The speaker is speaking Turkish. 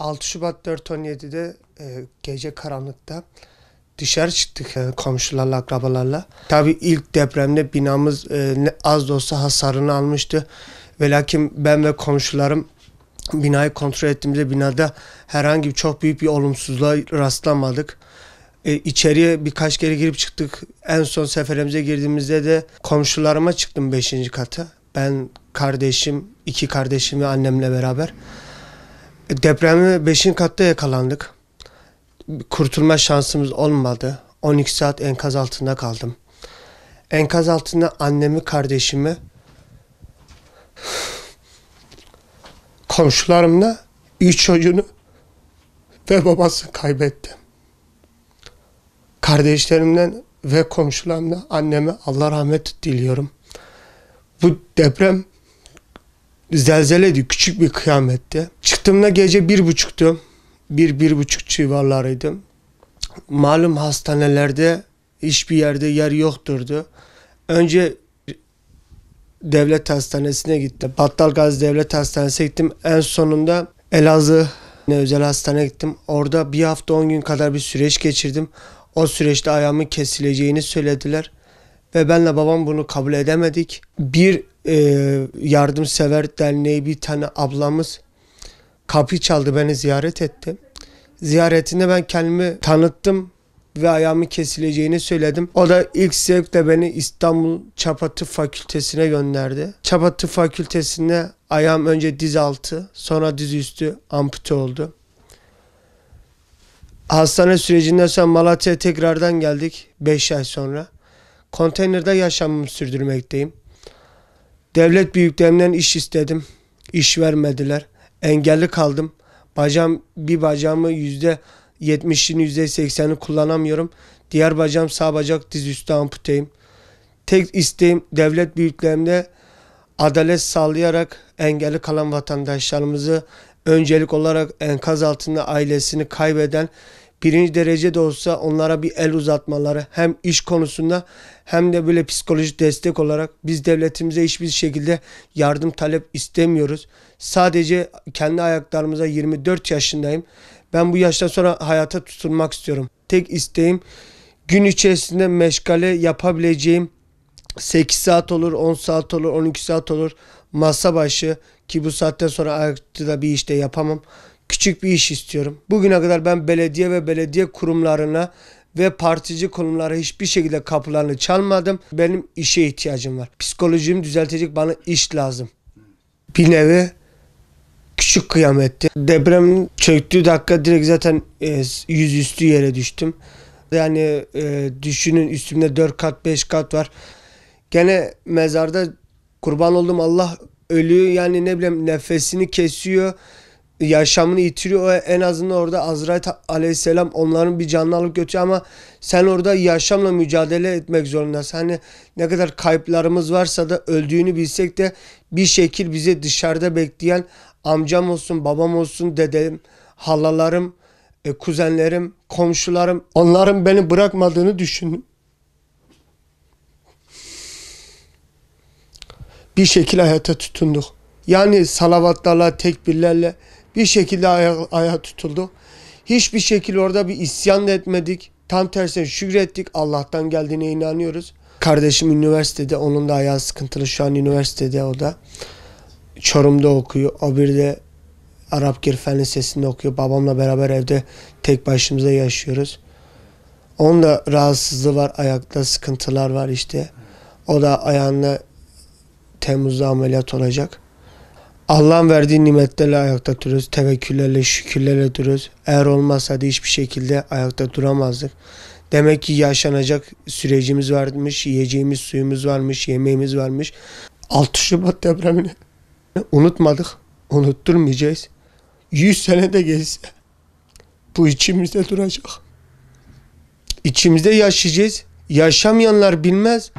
6 Şubat 4.17'de gece karanlıkta dışarı çıktık komşularla, akrabalarla. Tabii ilk depremde binamız az da olsa hasarını almıştı. Ve lakin ben ve komşularım binayı kontrol ettiğimizde binada herhangi çok büyük bir olumsuzluğa rastlamadık. İçeriye birkaç kere girip çıktık. En son seferimize girdiğimizde de komşularıma çıktım 5. kata. Ben, kardeşim, 2 kardeşim ve annemle beraber. Depremi 5. katta yakalandık. Kurtulma şansımız olmadı. 12 saat enkaz altında kaldım. Enkaz altında annemi, kardeşimi, komşularımla 3 çocuğunu ve babasını kaybettim. Kardeşlerimden ve komşularımla anneme Allah rahmet diliyorum. Bu deprem zelzeleydi, küçük bir kıyametti. Çıktığımda gece 1.30'tu. 1-1.30 civarlarıydım. Malum hastanelerde hiçbir yerde yer yokturdu. Önce devlet hastanesine gittim. Battalgazi Devlet Hastanesi'ne gittim. En sonunda Elazığ özel hastaneye gittim. Orada 1 hafta 10 gün kadar bir süreç geçirdim. O süreçte ayağımın kesileceğini söylediler. Ve benle babam bunu kabul edemedik. Bir yardımsever derneği bir tane ablamız kapıyı çaldı, beni ziyaret etti. Ziyaretinde ben kendimi tanıttım ve ayağımın kesileceğini söyledim. O da ilk zevkle beni İstanbul Çapa Tıp Fakültesi'ne gönderdi. Çapa Tıp Fakültesi'nde ayağım önce diz altı, sonra diz üstü ampute oldu. Hastane sürecinden sonra Malatya'ya tekrardan geldik 5 ay sonra. Konteynerde yaşamımı sürdürmekteyim. Devlet büyüklerimden iş istedim. İş vermediler. Engelli kaldım. Bir bacağımı %70'ini %80'ini kullanamıyorum. Diğer bacağım sağ bacak, diz üstü amputeyim. Tek isteğim devlet büyüklerimde adalet sağlayarak engelli kalan vatandaşlarımızı öncelik olarak enkaz altında ailesini kaybeden 1. derece de olsa onlara bir el uzatmaları, hem iş konusunda hem de böyle psikolojik destek olarak. Biz devletimize hiçbir şekilde yardım talep istemiyoruz. Sadece kendi ayaklarımıza 24 yaşındayım. Ben bu yaştan sonra hayata tutunmak istiyorum. Tek isteğim gün içerisinde meşgale yapabileceğim 8 saat olur, 10 saat olur, 12 saat olur. Masa başı, ki bu saatten sonra ayakta da bir işte yapamam. Küçük bir iş istiyorum. Bugüne kadar ben belediye ve belediye kurumlarına ve partici kurumlara hiçbir şekilde kapılarını çalmadım. Benim işe ihtiyacım var. Psikolojimi düzeltecek bana iş lazım. Bir nevi küçük kıyametti. Depremin çöktüğü dakika direkt zaten yüzüstü yere düştüm. Yani düşünün, üstümde 4 kat 5 kat var. Gene mezarda kurban olduğum Allah ölüyor, yani ne bileyim nefesini kesiyor. Yaşamını yitiriyor. O en azından orada Azrail aleyhisselam onların bir canını alıp götürüyor ama sen orada yaşamla mücadele etmek zorundasın. Hani ne kadar kayıplarımız varsa da öldüğünü bilsek de bir şekil bizi dışarıda bekleyen amcam olsun, babam olsun, dedem, halalarım, kuzenlerim, komşularım, onların beni bırakmadığını düşündüm. Bir şekil hayata tutunduk. Yani salavatlarla, tekbirlerle bir şekilde ayağa tutulduk. Hiçbir şekilde orada bir isyan da etmedik. Tam tersine şükrettik. Allah'tan geldiğine inanıyoruz. Kardeşim üniversitede, onun da ayağı sıkıntılı. Şu an üniversitede o da. Çorum'da okuyor. O bir de Arapgir Fen Lisesi'nde okuyor. Babamla beraber evde tek başımıza yaşıyoruz. Onun da rahatsızlığı var. Ayakta sıkıntılar var işte. O da ayağında Temmuz'da ameliyat olacak. Allah'ın verdiği nimetlerle ayakta duruyoruz. Tevekküllerle, şükürlerle duruyoruz. Eğer olmazsa da hiçbir şekilde ayakta duramazdık. Demek ki yaşanacak sürecimiz varmış, yiyeceğimiz suyumuz varmış, yemeğimiz varmış. 6 Şubat depremini unutmadık, unutturmayacağız. 100 sene de geçse bu içimizde duracak. İçimizde yaşayacağız. Yaşamayanlar bilmez.